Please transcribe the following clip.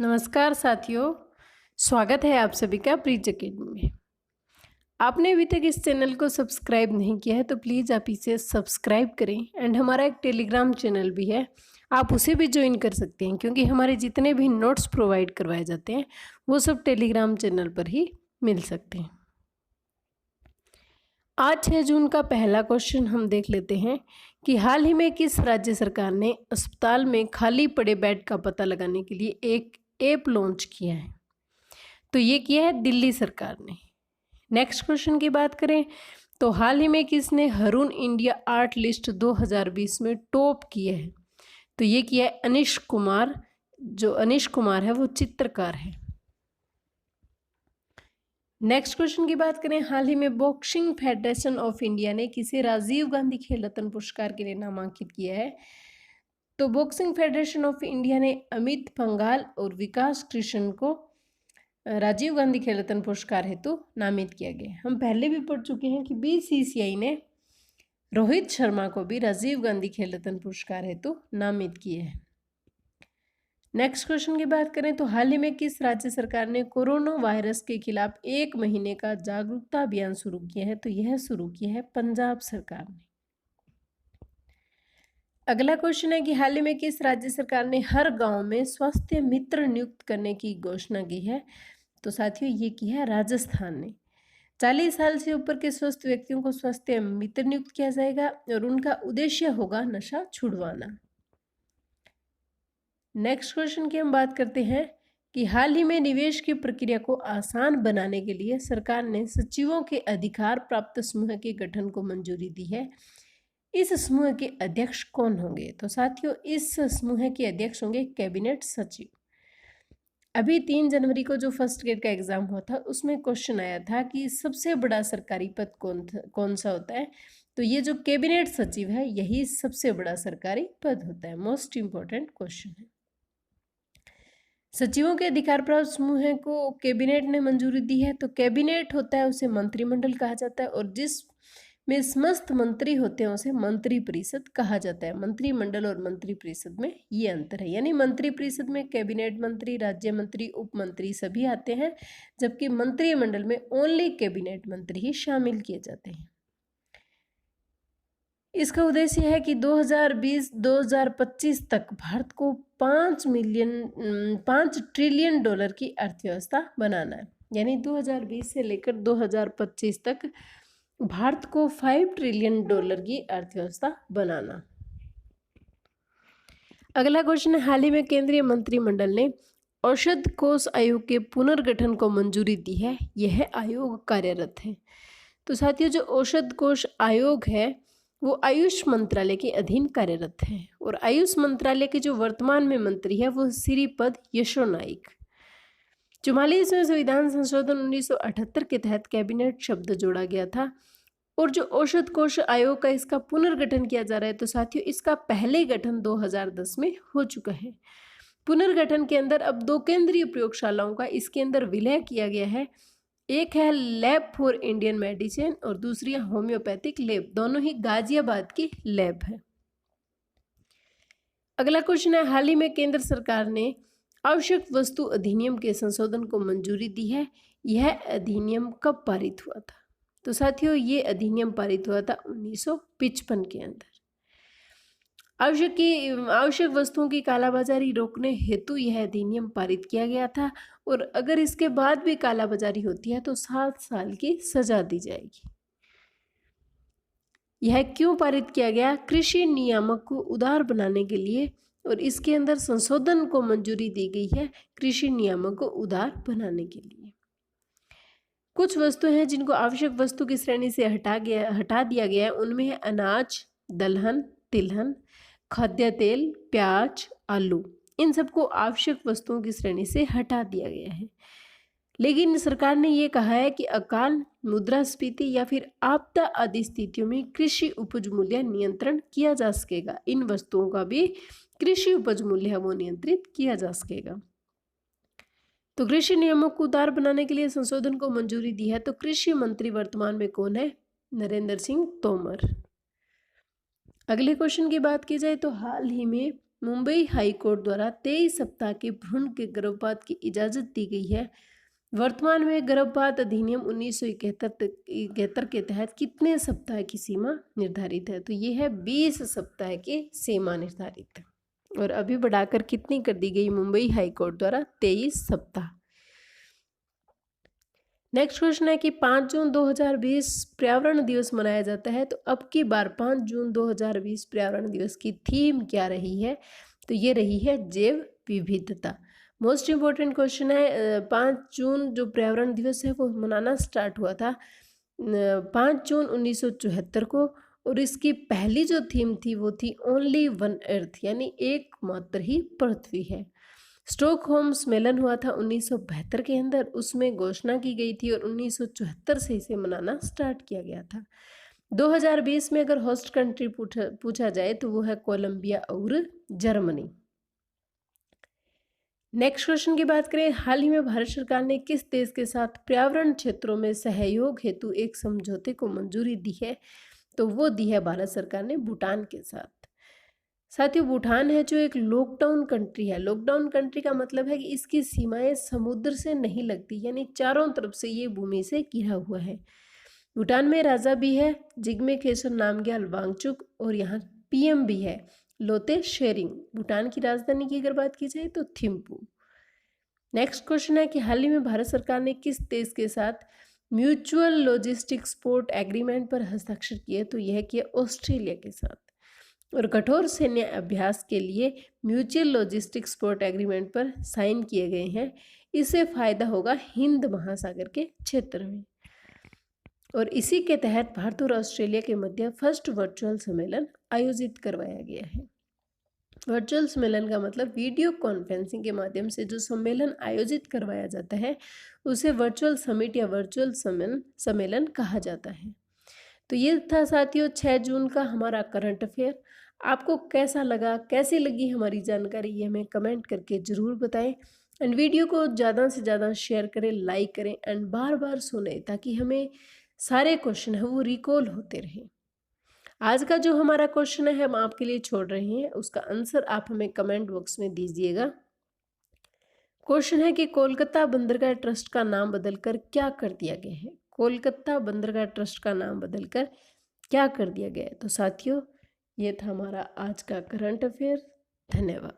नमस्कार साथियों, स्वागत है आप सभी का ब्रिज अकेडमी में। आपने अभी तक इस चैनल को सब्सक्राइब नहीं किया है तो प्लीज़ आप इसे सब्सक्राइब करें एंड हमारा एक टेलीग्राम चैनल भी है, आप उसे भी ज्वाइन कर सकते हैं क्योंकि हमारे जितने भी नोट्स प्रोवाइड करवाए जाते हैं वो सब टेलीग्राम चैनल पर ही मिल सकते हैं। आज 6 जून का पहला क्वेश्चन हम देख लेते हैं कि हाल ही में किस राज्य सरकार ने अस्पताल में खाली पड़े बेड का पता लगाने के लिए एक ऐप लॉन्च किया है। तो ये किया है दिल्ली सरकार ने। नेक्स्ट क्वेश्चन की बात करें तो हाल ही में किसने हरून इंडिया आर्ट लिस्ट 2020 में टॉप किया है। तो ये किया है अनिश कुमार। जो अनिश कुमार है वो चित्रकार है। नेक्स्ट क्वेश्चन की बात करें, हाल ही में बॉक्सिंग फेडरेशन ऑफ इंडिया ने किसे राजीव गांधी खेल रत्न पुरस्कार के लिए नामांकित किया है। तो बॉक्सिंग फेडरेशन ऑफ इंडिया ने अमित पंघाल और विकास कृष्ण को राजीव गांधी खेल रत्न पुरस्कार हेतु नामित किया गया। हम पहले भी पढ़ चुके हैं कि बीसीसीआई ने रोहित शर्मा को भी राजीव गांधी खेल रत्न पुरस्कार हेतु नामित किए हैं। नेक्स्ट क्वेश्चन की बात करें तो हाल ही में किस राज्य सरकार ने कोरोना वायरस के खिलाफ 1 महीने का जागरूकता अभियान शुरू किया है। तो यह शुरू किया है पंजाब सरकार ने। अगला क्वेश्चन है कि हाल ही में किस राज्य सरकार ने हर गांव में स्वास्थ्य मित्र नियुक्त करने की घोषणा की है। तो साथियों ये की है राजस्थान ने। 40 साल से ऊपर के स्वस्थ व्यक्तियों को स्वास्थ्य मित्र नियुक्त किया जाएगा और उनका उद्देश्य होगा नशा छुड़वाना। नेक्स्ट क्वेश्चन की हम बात करते हैं कि हाल ही में निवेश की प्रक्रिया को आसान बनाने के लिए सरकार ने सचिवों के अधिकार प्राप्त समूह के गठन को मंजूरी दी है। इस समूह के अध्यक्ष कौन होंगे। तो साथियों इस समूह के अध्यक्ष होंगे कैबिनेट सचिव। अभी 3 जनवरी को जो फर्स्ट ग्रेड का एग्जाम हुआ था उसमें क्वेश्चन आया था कि सबसे बड़ा सरकारी पद कौन सा होता है। तो ये जो कैबिनेट सचिव है यही सबसे बड़ा सरकारी पद होता है। मोस्ट इंपॉर्टेंट क्वेश्चन है। सचिवों के अधिकार प्राप्त समूह को कैबिनेट ने मंजूरी दी है। तो कैबिनेट होता है उसे मंत्रिमंडल कहा जाता है और जिस में समस्त मंत्री होते हैं उसे मंत्री परिषद कहा जाता है। मंत्रिमंडल और मंत्री परिषद में ये अंतर है, यानी मंत्री परिषद में कैबिनेट मंत्री, राज्य मंत्री, उप मंत्री सभी आते हैं, जबकि मंत्रिमंडल में ओनली कैबिनेट मंत्री ही शामिल किए जाते हैं। इसका उद्देश्य है कि 2020-2025 तक भारत को 5 ट्रिलियन डॉलर की अर्थव्यवस्था बनाना है। यानी 2020 से लेकर 2025 तक भारत को 5 ट्रिलियन डॉलर की अर्थव्यवस्था बनाना। अगला क्वेश्चन है, हाल ही में केंद्रीय मंत्रिमंडल ने औषध कोष आयोग के पुनर्गठन को मंजूरी दी है। यह आयोग कार्यरत है। तो साथियों जो औषध कोष आयोग है वो आयुष मंत्रालय के अधीन कार्यरत है और आयुष मंत्रालय के जो वर्तमान में मंत्री है वो श्रीपद यशो नाइक। 44वें संविधान संशोधन 1978 के तहत कैबिनेट शब्द जोड़ा गया था और जो औषध कोष आयोग का इसका पुनर्गठन किया जा रहा है। तो साथियों इसका पहले गठन 2010 में हो चुका है। पुनर्गठन के अंदर अब 2 केंद्रीय प्रयोगशालाओं का इसके अंदर विलय किया गया है। एक है लैब फॉर इंडियन मेडिसिन और दूसरी है होम्योपैथिक लैब। दोनों ही गाजियाबाद की लैब है। अगला क्वेश्चन है, हाल ही में केंद्र सरकार ने आवश्यक वस्तु अधिनियम के संशोधन को मंजूरी दी है। यह अधिनियम कब पारित हुआ था। तो साथियों ये अधिनियम पारित हुआ था 1955 के अंदर। आवश्यक वस्तुओं की कालाबाजारी रोकने हेतु यह अधिनियम पारित किया गया था और अगर इसके बाद भी कालाबाजारी होती है तो 7 साल की सजा दी जाएगी। यह क्यों पारित किया गया। कृषि नियामक को उदार बनाने के लिए और इसके अंदर संशोधन को मंजूरी दी गई है कृषि नियामक को उदार बनाने के लिए। कुछ वस्तुएं हैं जिनको आवश्यक वस्तु की श्रेणी से हटा दिया गया है। उनमें है अनाज, दलहन, तिलहन, खाद्य तेल, प्याज, आलू। इन सबको आवश्यक वस्तुओं की श्रेणी से हटा दिया गया है। लेकिन सरकार ने ये कहा है कि अकाल, मुद्रास्फीति या फिर आपदा आदि स्थितियों में कृषि उपज मूल्य नियंत्रण किया जा सकेगा। इन वस्तुओं का भी कृषि उपज मूल्य है वो नियंत्रित किया जा सकेगा। तो कृषि नियमों को उदार बनाने के लिए संशोधन को मंजूरी दी है। तो कृषि मंत्री वर्तमान में कौन है। नरेंद्र सिंह तोमर। अगले क्वेश्चन की बात की जाए तो हाल ही में मुंबई हाई कोर्ट द्वारा 23 सप्ताह के भ्रूण के गर्भपात की इजाज़त दी गई है। वर्तमान में गर्भपात अधिनियम 1971 के तहत कितने सप्ताह की सीमा निर्धारित है? तो ये है 20 सप्ताह की सीमा निर्धारित है और अभी बढ़ाकर कितनी कर दी गई मुंबई हाई कोर्ट द्वारा? 23 सप्ताह। नेक्स्ट क्वेश्चन है कि 5 जून 2020 पर्यावरण दिवस मनाया जाता है, तो अब की बार 5 जून 2020 पर्यावरण दिवस की थीम क्या रही है? तो ये रही है जैव विविधता। मोस्ट इम्पोर्टेंट क्वेश्चन है। 5 जून जो पर्यावरण दिवस है वो मनाना स्टार्ट हुआ था 5 जून 1974 को, और इसकी पहली जो थीम थी वो थी ओनली वन अर्थ, यानी एकमात्र ही पृथ्वी है। स्टॉकहोम सम्मेलन हुआ था 1972 के अंदर, उसमें घोषणा की गई थी और 1974 से इसे मनाना स्टार्ट किया गया था। 2020 में अगर होस्ट कंट्री पूछा जाए तो वो है कोलंबिया और जर्मनी। नेक्स्ट क्वेश्चन की बात करें, हाल ही में भारत सरकार ने किस देश के साथ पर्यावरण क्षेत्रों में सहयोग हेतु एक समझौते को मंजूरी दी है? तो वो दी है भारत सरकार ने भूटान के साथ। साथियों, भूटान है जो एक लॉकडाउन कंट्री है। लॉकडाउन कंट्री का मतलब है कि इसकी सीमाएं समुद्र से नहीं लगती, यानी चारों तरफ से ये भूमि से घिरा हुआ है। भूटान में राजा भी है जिग्मे खेसर नामग्याल वांगचुक, और यहाँ पीएम भी है लोते शेरिंग। भूटान की राजधानी की अगर बात की जाए तो थिम्पू। नेक्स्ट क्वेश्चन है कि हाल ही में भारत सरकार ने किस देश के साथ म्यूचुअल लॉजिस्टिक सपोर्ट एग्रीमेंट पर हस्ताक्षर किए? तो यह किया ऑस्ट्रेलिया के साथ। और कठोर सैन्य अभ्यास के लिए म्यूचुअल लॉजिस्टिक सपोर्ट एग्रीमेंट पर साइन किए गए हैं। इससे फायदा होगा हिंद महासागर के क्षेत्र में, और इसी के तहत भारत और ऑस्ट्रेलिया के मध्य फर्स्ट वर्चुअल सम्मेलन आयोजित करवाया गया है। वर्चुअल सम्मेलन का मतलब वीडियो कॉन्फ्रेंसिंग के माध्यम से जो सम्मेलन आयोजित करवाया जाता है उसे वर्चुअल समिट या वर्चुअल सम्मेलन कहा जाता है। तो ये था साथियों 6 जून का हमारा करंट अफेयर। आपको कैसा लगा, कैसी लगी हमारी जानकारी, ये हमें कमेंट करके ज़रूर बताएं। एंड वीडियो को ज़्यादा से ज़्यादा शेयर करें, लाइक करें एंड बार बार सुने, ताकि हमें सारे क्वेश्चन है वो रिकॉल होते रहें। आज का जो हमारा क्वेश्चन है हम आपके लिए छोड़ रहे हैं, उसका आंसर आप हमें कमेंट बॉक्स में दीजिएगा। क्वेश्चन है कि कोलकाता बंदरगाह ट्रस्ट का नाम बदलकर क्या कर दिया गया है? कोलकाता बंदरगाह ट्रस्ट का नाम बदलकर क्या कर दिया गया है? तो साथियों, ये था हमारा आज का करंट अफेयर। धन्यवाद।